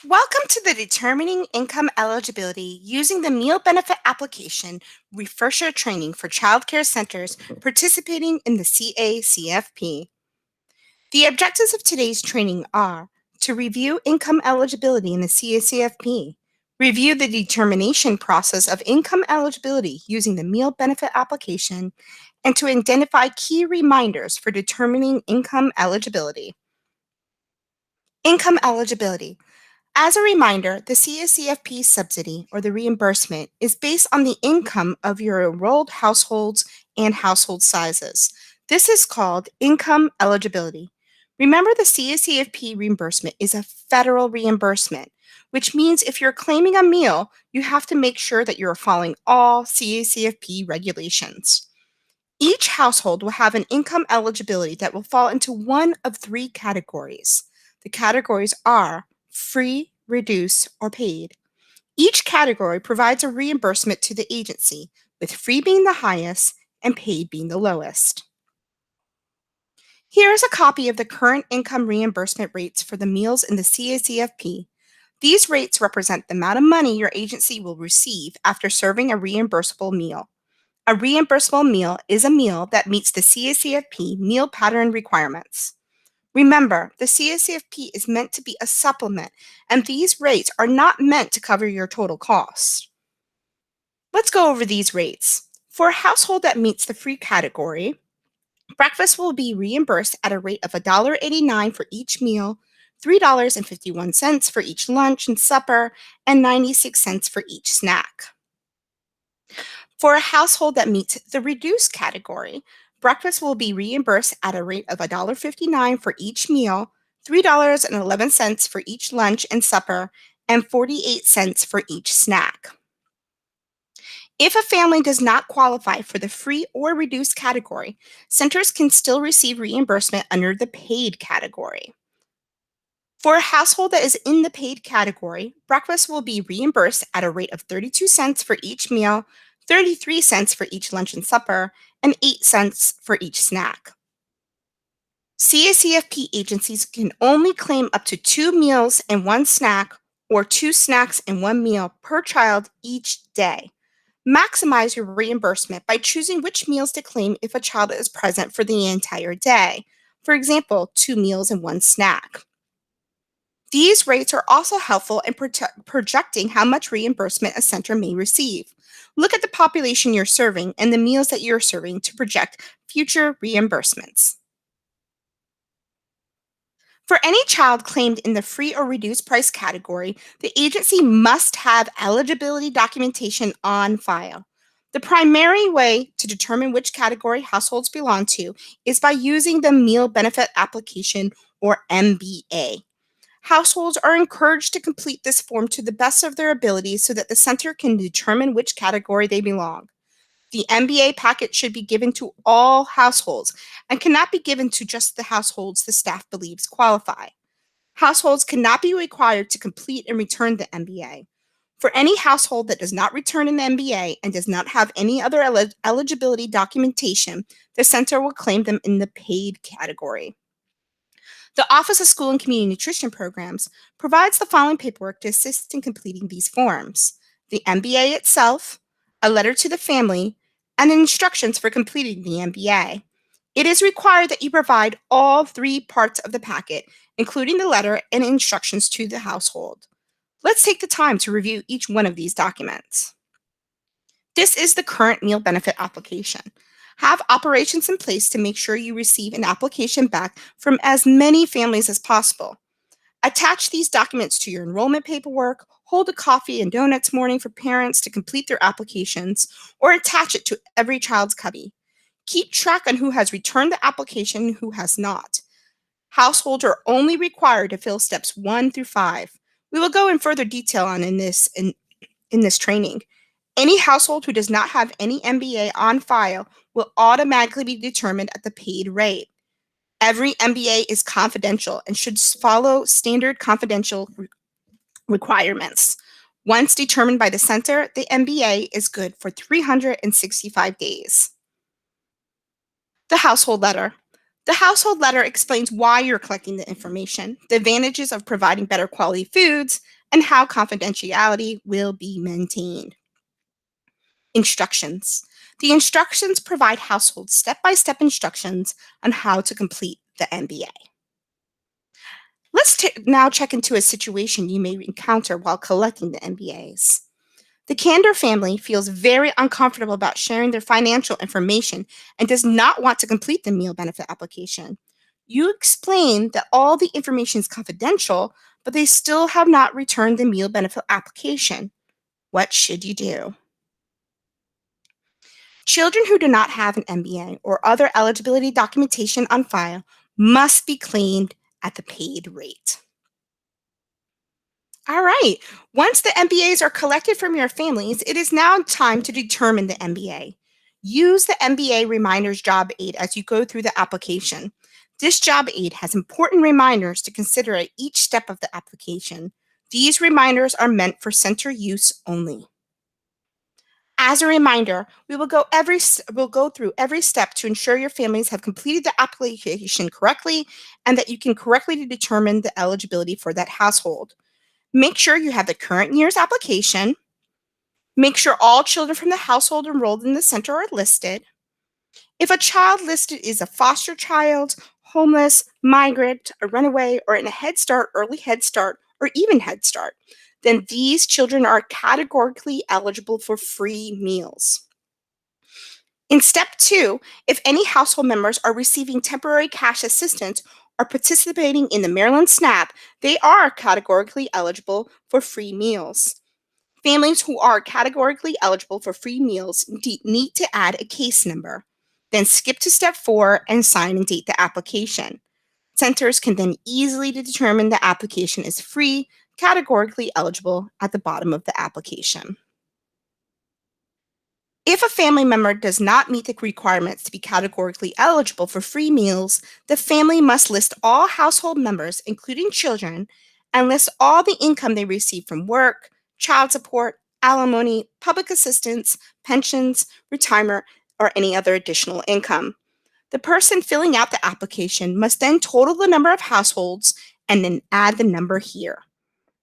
Welcome to the Determining Income Eligibility Using the Meal Benefit Application refresher training for childcare centers participating in the CACFP. The objectives of today's training are to review income eligibility in the CACFP, review the determination process of income eligibility using the Meal Benefit Application, and to identify key reminders for determining income eligibility. Income eligibility. As a reminder, the CACFP subsidy, or the reimbursement, is based on the income of your enrolled households and household sizes. This is called income eligibility. Remember, the CACFP reimbursement is a federal reimbursement, which means if you're claiming a meal, you have to make sure that you're following all CACFP regulations. Each household will have an income eligibility that will fall into one of three categories. The categories are free, reduced, or paid. Each category provides a reimbursement to the agency, with free being the highest and paid being the lowest. Here is a copy of the current income reimbursement rates for the meals in the CACFP. These rates represent the amount of money your agency will receive after serving a reimbursable meal. A reimbursable meal is a meal that meets the CACFP meal pattern requirements. Remember, the CACFP is meant to be a supplement, and these rates are not meant to cover your total cost. Let's go over these rates. For a household that meets the free category, breakfast will be reimbursed at a rate of $1.89 for each meal, $3.51 for each lunch and supper, and 96 cents for each snack. For a household that meets the reduced category, breakfast will be reimbursed at a rate of $1.59 for each meal, $3.11 for each lunch and supper, and 48 cents for each snack. If a family does not qualify for the free or reduced category, centers can still receive reimbursement under the paid category. For a household that is in the paid category, breakfast will be reimbursed at a rate of 32 cents for each meal, 33 cents for each lunch and supper, and 8 cents for each snack. CACFP agencies can only claim up to 2 meals and 1 snack or 2 snacks and 1 meal per child each day. Maximize your reimbursement by choosing which meals to claim if a child is present for the entire day. For example, 2 meals and 1 snack. These rates are also helpful in projecting how much reimbursement a center may receive. Look at the population you're serving and the meals that you're serving to project future reimbursements. For any child claimed in the free or reduced price category, the agency must have eligibility documentation on file. The primary way to determine which category households belong to is by using the Meal Benefit Application, or MBA. Households are encouraged to complete this form to the best of their abilities so that the center can determine which category they belong. The MBA packet should be given to all households and cannot be given to just the households the staff believes qualify. Households cannot be required to complete and return the MBA. For any household that does not return an MBA and does not have any other eligibility documentation, the center will claim them in the paid category. The Office of School and Community Nutrition Programs provides the following paperwork to assist in completing these forms: the MBA itself, a letter to the family, and instructions for completing the MBA. It is required that you provide all 3 parts of the packet, including the letter and instructions to the household. Let's take the time to review each one of these documents. This is the current meal benefit application. Have operations in place to make sure you receive an application back from as many families as possible. Attach these documents to your enrollment paperwork, hold a coffee and donuts morning for parents to complete their applications, or attach it to every child's cubby. Keep track on who has returned the application and who has not. Households are only required to fill steps 1 through 5. We will go in further detail on in this training. Any household who does not have any MBA on file will automatically be determined at the paid rate. Every MBA is confidential and should follow standard confidential requirements. Once determined by the center, the MBA is good for 365 days. The household letter. The household letter explains why you're collecting the information, the advantages of providing better quality foods, and how confidentiality will be maintained. Instructions. The instructions provide households step-by-step instructions on how to complete the MBA. Let's now check into a situation you may encounter while collecting the MBAs. The Candor family feels very uncomfortable about sharing their financial information and does not want to complete the meal benefit application. You explain that all the information is confidential, but they still have not returned the meal benefit application. What should you do? Children who do not have an MBA or other eligibility documentation on file must be claimed at the paid rate. All right. Once the MBAs are collected from your families, it is now time to determine the MBA. Use the MBA Reminders job aid as you go through the application. This job aid has important reminders to consider at each step of the application. These reminders are meant for center use only. As a reminder, we'll go through every step to ensure your families have completed the application correctly and that you can correctly determine the eligibility for that household. Make sure you have the current year's application. Make sure all children from the household enrolled in the center are listed. If a child listed is a foster child, homeless, migrant, a runaway, or in a Head Start, early Head Start, or even Head Start, then these children are categorically eligible for free meals. In step 2, if any household members are receiving temporary cash assistance or participating in the Maryland SNAP, they are categorically eligible for free meals. Families who are categorically eligible for free meals need to add a case number. Then skip to step 4 and sign and date the application. Centers can then easily determine the application is free, categorically eligible at the bottom of the application. If a family member does not meet the requirements to be categorically eligible for free meals, the family must list all household members, including children, and list all the income they receive from work, child support, alimony, public assistance, pensions, retirement, or any other additional income. The person filling out the application must then total the number of households and then add the number here.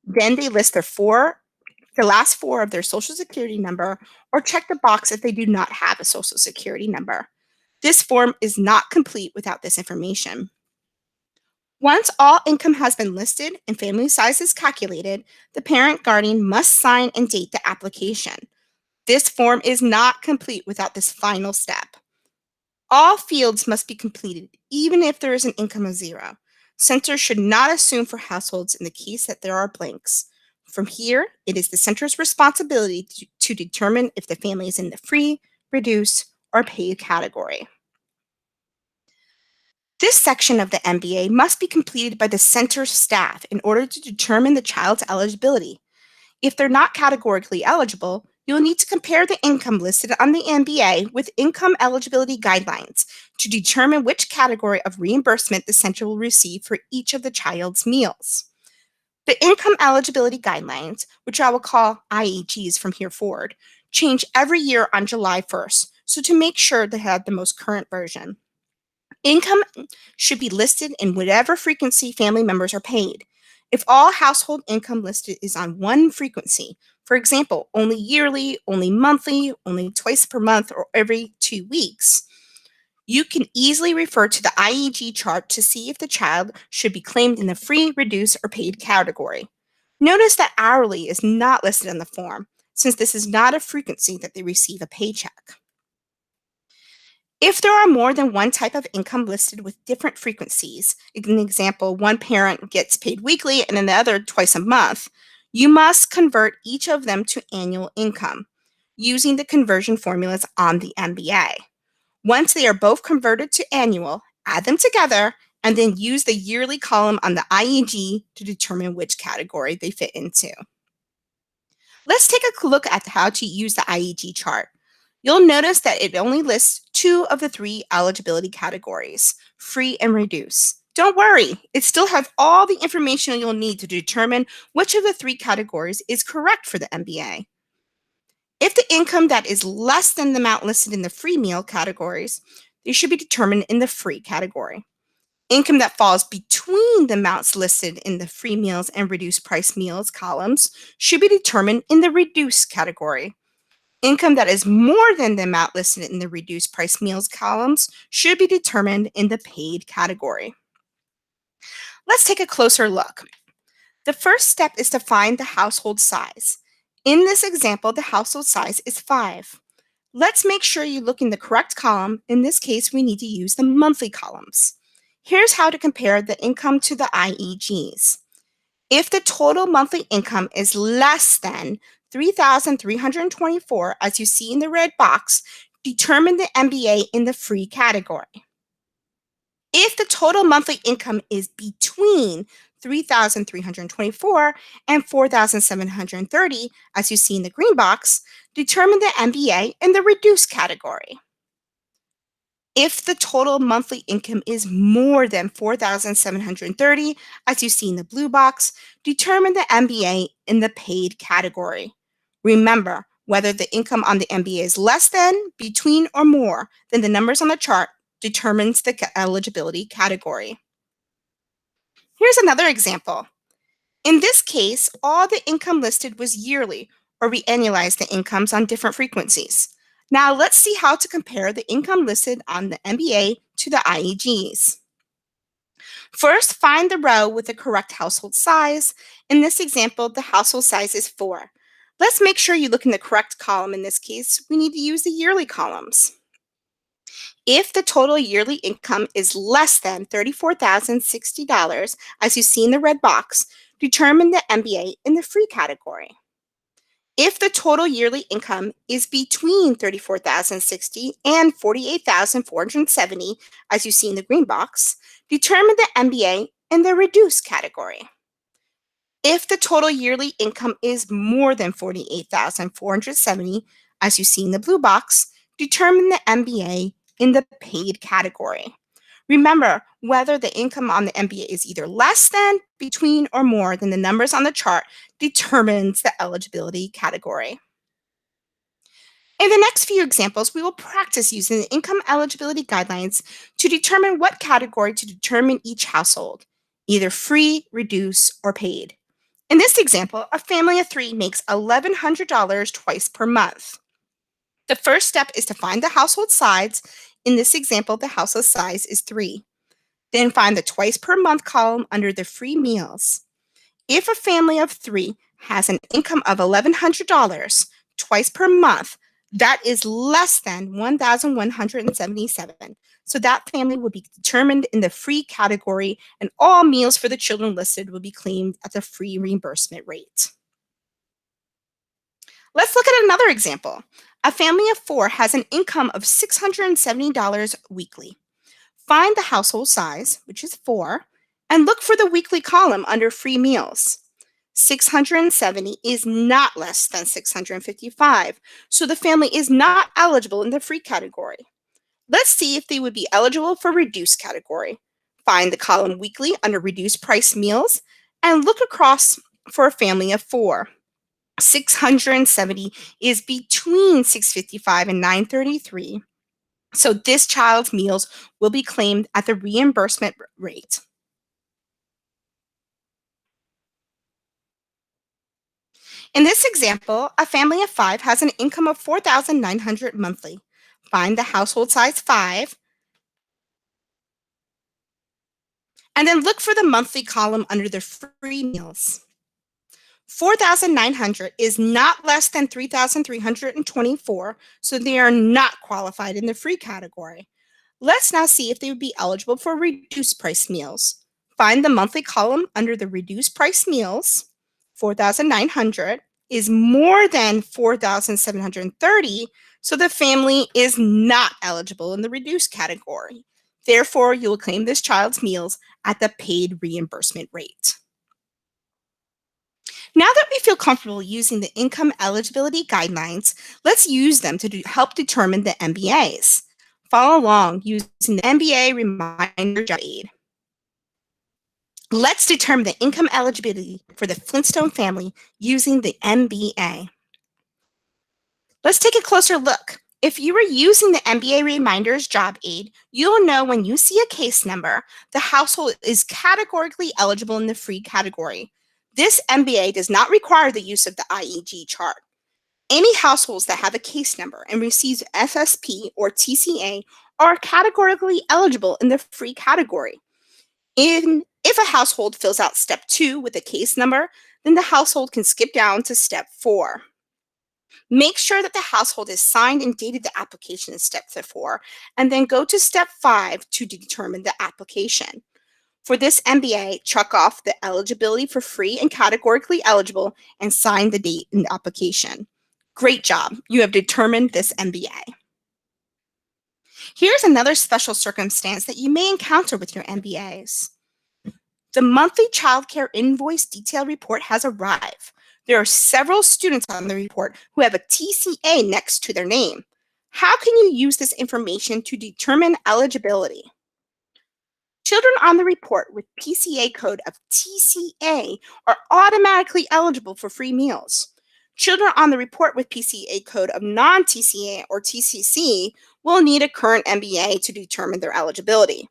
Then they list the last 4 of their Social Security number, or check the box if they do not have a Social Security number. This form is not complete without this information. Once all income has been listed and family size is calculated, the parent guardian must sign and date the application. This form is not complete without this final step. All fields must be completed, even if there is an income of 0. Centers should not assume for households in the case that there are blanks. From here, it is the center's responsibility to determine if the family is in the free, reduced, or paid category. This section of the MBA must be completed by the center staff in order to determine the child's eligibility. If they're not categorically eligible, you'll need to compare the income listed on the MBA with income eligibility guidelines to determine which category of reimbursement the center will receive for each of the child's meals. The income eligibility guidelines, which I will call IEGs from here forward, change every year on July 1st, so to make sure they have the most current version. Income should be listed in whatever frequency family members are paid. If all household income listed is on one frequency, for example, only yearly, only monthly, only twice per month, or every 2 weeks, you can easily refer to the IEG chart to see if the child should be claimed in the free, reduced, or paid category. Notice that hourly is not listed on the form, since this is not a frequency that they receive a paycheck. If there are more than one type of income listed with different frequencies, an example, one parent gets paid weekly and then the other twice a month, you must convert each of them to annual income using the conversion formulas on the MBA. Once they are both converted to annual, add them together and then use the yearly column on the IEG to determine which category they fit into. Let's take a look at how to use the IEG chart. You'll notice that it only lists 2 of the 3 eligibility categories, free and reduced. Don't worry, it still has all the information you'll need to determine which of the 3 categories is correct for the MBA. If the income that is less than the amount listed in the free meal categories, they should be determined in the free category. Income that falls between the amounts listed in the free meals and reduced price meals columns should be determined in the reduced category. Income that is more than the amount listed in the reduced price meals columns should be determined in the paid category. Let's take a closer look. The first step is to find the household size. In this example, the household size is 5. Let's make sure you look in the correct column. In this case, we need to use the monthly columns. Here's how to compare the income to the IEGs. If the total monthly income is less than 3,324, as you see in the red box, determine the MBA in the free category. If the total monthly income is between 3,324 and 4,730, as you see in the green box, determine the MBA in the reduced category. If the total monthly income is more than 4,730, as you see in the blue box, determine the MBA in the paid category. Remember, whether the income on the MBA is less than, between, or more than the numbers on the chart determines the eligibility category. Here's another example. In this case, all the income listed was yearly, or we annualized the incomes on different frequencies. Now let's see how to compare the income listed on the MBA to the IEGs. First, find the row with the correct household size. In this example, the household size is 4. Let's make sure you look in the correct column. In this case, we need to use the yearly columns. If the total yearly income is less than $34,060, as you see in the red box, determine the MBA in the free category. If the total yearly income is between $34,060 and $48,470, as you see in the green box, determine the MBA in the reduced category. If the total yearly income is more than $48,470, as you see in the blue box, determine the MBA in the paid category. Remember, whether the income on the MBA is either less than, between, or more than the numbers on the chart determines the eligibility category. In the next few examples, we will practice using the income eligibility guidelines to determine what category to determine each household, either free, reduced, or paid. In this example, a family of 3 makes $1,100 twice per month. The first step is to find the household size. In this example, the household size is 3. Then find the twice per month column under the free meals. If a family of 3 has an income of $1,100 twice per month, that is less than 1,177. So that family will be determined in the free category, and all meals for the children listed will be claimed at the free reimbursement rate. Let's look at another example. A family of 4 has an income of $670 weekly. Find the household size, which is 4, and look for the weekly column under free meals. 670 is not less than 655, so the family is not eligible in the free category. Let's see if they would be eligible for reduced category. Find the column weekly under reduced price meals and look across for a family of 4. 670 is between 655 and 933. So this child's meals will be claimed at the reimbursement rate. In this example, a family of 5 has an income of $4,900 monthly. Find the household size 5, and then look for the monthly column under the free meals. 4,900 is not less than 3,324, so they are not qualified in the free category. Let's now see if they would be eligible for reduced price meals. Find the monthly column under the reduced price meals. 4,900 is more than 4,730, so the family is not eligible in the reduced category. Therefore, you will claim this child's meals at the paid reimbursement rate. Now that we feel comfortable using the income eligibility guidelines, let's use them to help determine the MBAs. Follow along using the MBA reminder aid. Let's determine the income eligibility for the Flintstone family using the MBA. Let's take a closer look. If you are using the MBA Reminders job aid, you'll know when you see a case number, the household is categorically eligible in the free category. This MBA does not require the use of the IEG chart. Any households that have a case number and receives FSP or TCA are categorically eligible in the free category. If a household fills out step 2 with a case number, then the household can skip down to step 4. Make sure that the household is signed and dated the application in step 4, and then go to step 5 to determine the application. For this MBA, check off the eligibility for free and categorically eligible and sign the date in the application. Great job, you have determined this MBA. Here's another special circumstance that you may encounter with your MBAs. The monthly child care invoice detail report has arrived. There are several students on the report who have a TCA next to their name. How can you use this information to determine eligibility? Children on the report with PCA code of TCA are automatically eligible for free meals. Children on the report with PCA code of non-TCA or TCC will need a current MBA to determine their eligibility.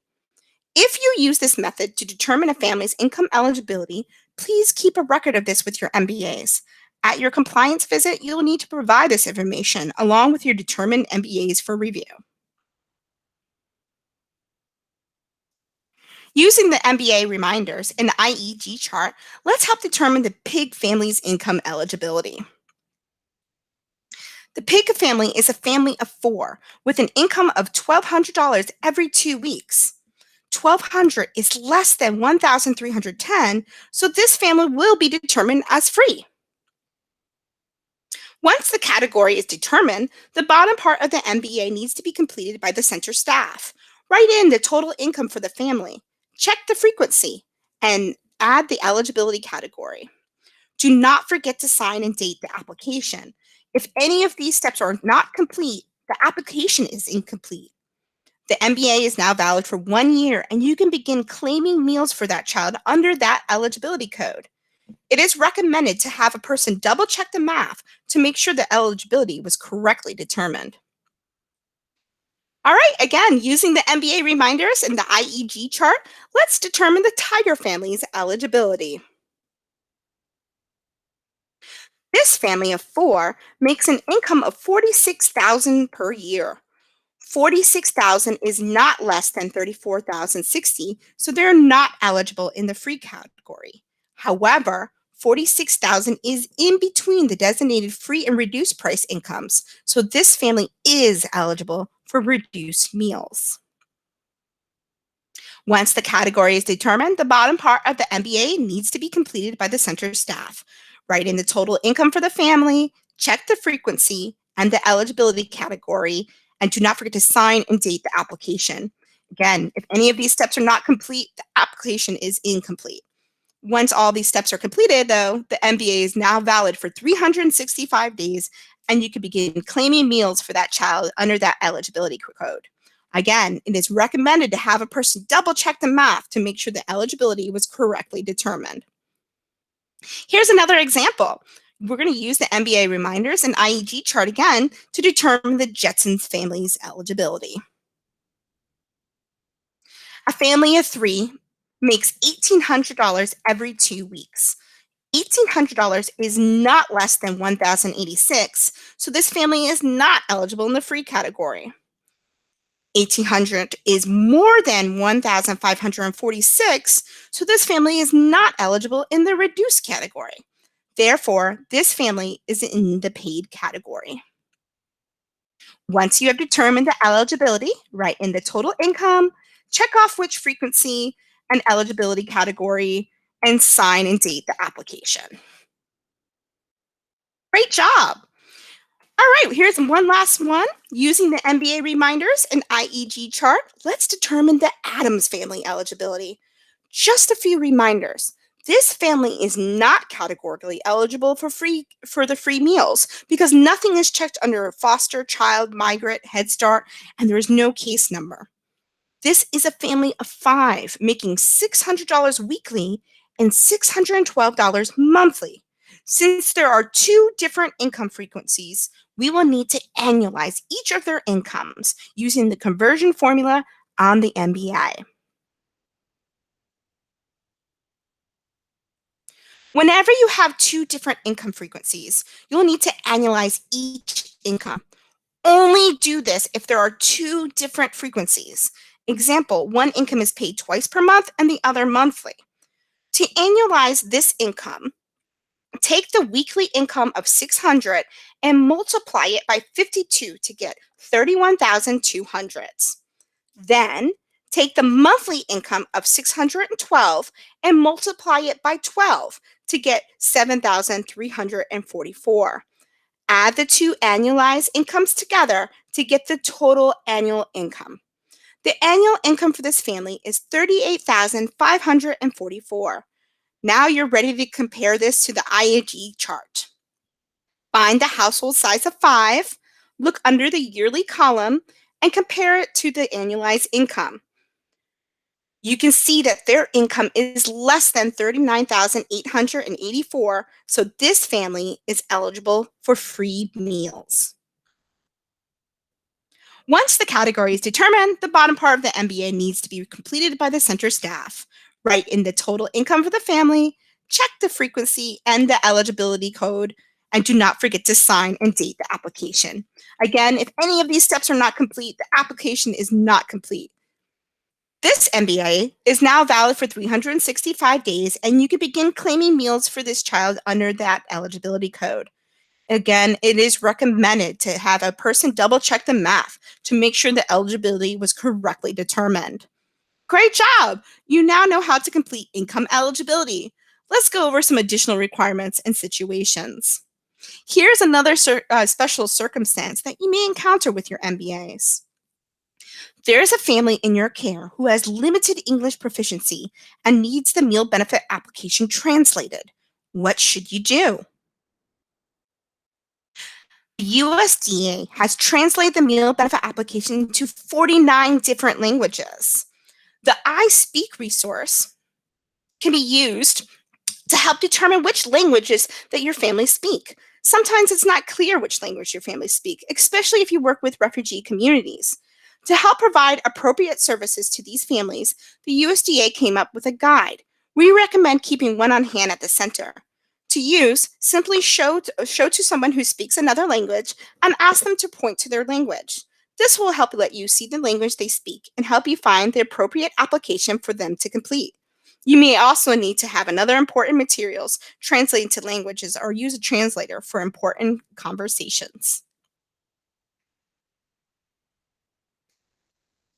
If you use this method to determine a family's income eligibility, please keep a record of this with your MBAs. At your compliance visit, you'll need to provide this information along with your determined MBAs for review. Using the MBA reminders in the IEG chart, let's help determine the PIG family's income eligibility. The PIG family is a family of 4 with an income of $1,200 every 2 weeks. $1,200 is less than $1,310, so this family will be determined as free. Once the category is determined, the bottom part of the MBA needs to be completed by the center staff. Write in the total income for the family, check the frequency, and add the eligibility category. Do not forget to sign and date the application. If any of these steps are not complete, the application is incomplete. The MBA is now valid for 1 year, and you can begin claiming meals for that child under that eligibility code. It is recommended to have a person double check the math to make sure the eligibility was correctly determined. All right, again, using the MBA reminders and the IEG chart, let's determine the Tiger family's eligibility. This family of 4 makes an income of $46,000 per year. 46,000 is not less than 34,060, so they're not eligible in the free category. However, 46,000 is in between the designated free and reduced price incomes, so this family is eligible for reduced meals. Once the category is determined, the bottom part of the MBA needs to be completed by the center staff. Write in the total income for the family, check the frequency and the eligibility category, and do not forget to sign and date the application. Again, if any of these steps are not complete, the application is incomplete. Once all these steps are completed, though, the MBA is now valid for 365 days, and you can begin claiming meals for that child under that eligibility code. Again, it is recommended to have a person double check the math to make sure the eligibility was correctly determined. Here's another example. We're going to use the MBA reminders and IEG chart again to determine the Jetsons family's eligibility. A family of 3 makes $1,800 every 2 weeks. $1,800 is not less than $1,086, so this family is not eligible in the free category. $1,800 is more than $1,546, so this family is not eligible in the reduced category. Therefore, this family is in the paid category. Once you have determined the eligibility, write in the total income, check off which frequency and eligibility category, and sign and date the application. Great job! All right, here's one last one. Using the MBA reminders and IEG chart, let's determine the Adams family eligibility. Just a few reminders. This family is not categorically eligible for the free meals because nothing is checked under foster, child, migrant, Head Start, and there is no case number. This is a family of 5 making $600 weekly and $612 monthly. Since there are two different income frequencies, we will need to annualize each of their incomes using the conversion formula on the MBA. Whenever you have two different income frequencies, you'll need to annualize each income. Only do this if there are two different frequencies. Example, one income is paid twice per month and the other monthly. To annualize this income, take the weekly income of 600 and multiply it by 52 to get 31,200. Then take the monthly income of 612 and multiply it by 12 to get 7,344. Add the two annualized incomes together to get the total annual income. The annual income for this family is 38,544. Now you're ready to compare this to the IAG chart. Find the household size of 5, look under the yearly column, and compare it to the annualized income. You can see that their income is less than 39,884, so this family is eligible for free meals. Once the category is determined, the bottom part of the MBA needs to be completed by the center staff. Write in the total income for the family, check the frequency and the eligibility code, and do not forget to sign and date the application. Again, if any of these steps are not complete, the application is not complete. This MBA is now valid for 365 days, and you can begin claiming meals for this child under that eligibility code. Again, it is recommended to have a person double check the math to make sure the eligibility was correctly determined. Great job! You now know how to complete income eligibility. Let's go over some additional requirements and situations. Here's another special circumstance that you may encounter with your MBAs. There is a family in your care who has limited English proficiency and needs the meal benefit application translated. What should you do? The USDA has translated the meal benefit application to 49 different languages. The I Speak resource can be used to help determine which languages that your family speak. Sometimes it's not clear which language your family speak, especially if you work with refugee communities. To help provide appropriate services to these families, the USDA came up with a guide. We recommend keeping one on hand at the center. To use, simply show to someone who speaks another language and ask them to point to their language. This will help let you see the language they speak and help you find the appropriate application for them to complete. You may also need to have another important materials translated to languages or use a translator for important conversations.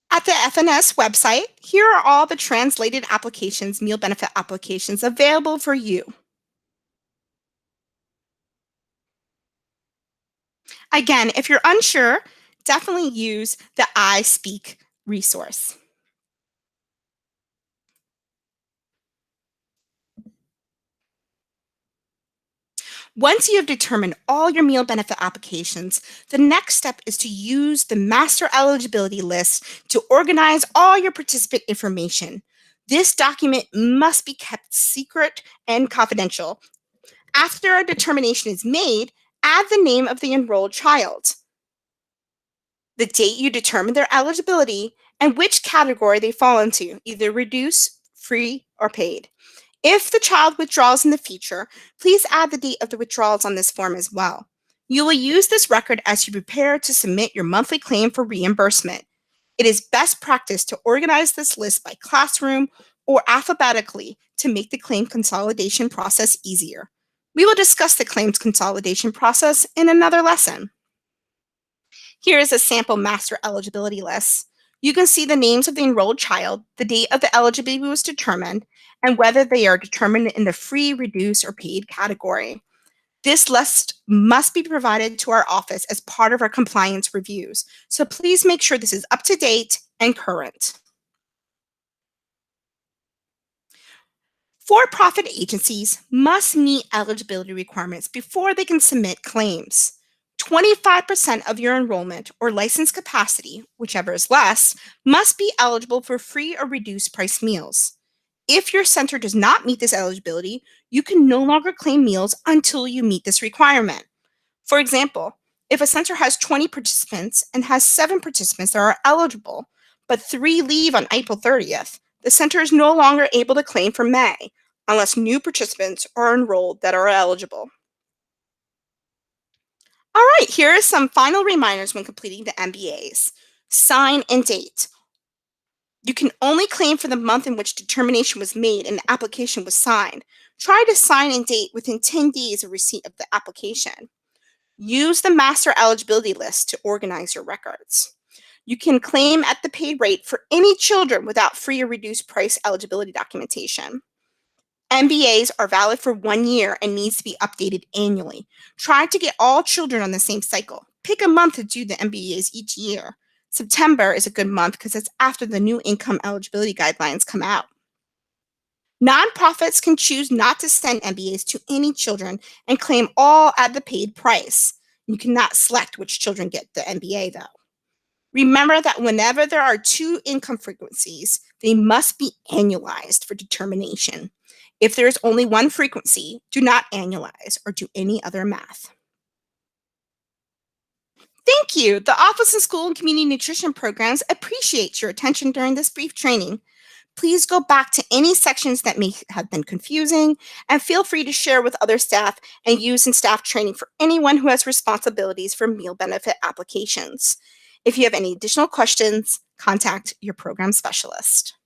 At the FNS website, here are all the translated applications, meal benefit applications available for you. Again, if you're unsure, definitely use the I Speak resource. Once you have determined all your meal benefit applications, the next step is to use the master eligibility list to organize all your participant information. This document must be kept secret and confidential. After a determination is made, add the name of the enrolled child, the date you determined their eligibility, and which category they fall into, either reduced, free, or paid. If the child withdraws in the future, please add the date of the withdrawals on this form as well. You will use this record as you prepare to submit your monthly claim for reimbursement. It is best practice to organize this list by classroom or alphabetically to make the claim consolidation process easier. We will discuss the claims consolidation process in another lesson. Here is a sample master eligibility list. You can see the names of the enrolled child, the date of the eligibility was determined, and whether they are determined in the free, reduced, or paid category. This list must be provided to our office as part of our compliance reviews, so please make sure this is up to date and current. For-profit agencies must meet eligibility requirements before they can submit claims. 25% of your enrollment or license capacity, whichever is less, must be eligible for free or reduced price meals. If your center does not meet this eligibility, you can no longer claim meals until you meet this requirement. For example, if a center has 20 participants and has 7 participants that are eligible, but 3 leave on April 30th, the center is no longer able to claim for May unless new participants are enrolled that are eligible. All right, here are some final reminders when completing the MBAs. Sign and date. You can only claim for the month in which determination was made and the application was signed. Try to sign and date within 10 days of receipt of the application. Use the master eligibility list to organize your records. You can claim at the paid rate for any children without free or reduced price eligibility documentation. MBAs are valid for 1 year and needs to be updated annually. Try to get all children on the same cycle. Pick a month to do the MBAs each year. September is a good month because it's after the new income eligibility guidelines come out. Nonprofits can choose not to send MBAs to any children and claim all at the paid price. You cannot select which children get the MBA, though. Remember that whenever there are 2 income frequencies, they must be annualized for determination. If there is only 1 frequency, do not annualize or do any other math. Thank you. The Office of School and Community Nutrition Programs appreciates your attention during this brief training. Please go back to any sections that may have been confusing and feel free to share with other staff and use in staff training for anyone who has responsibilities for meal benefit applications. If you have any additional questions, contact your program specialist.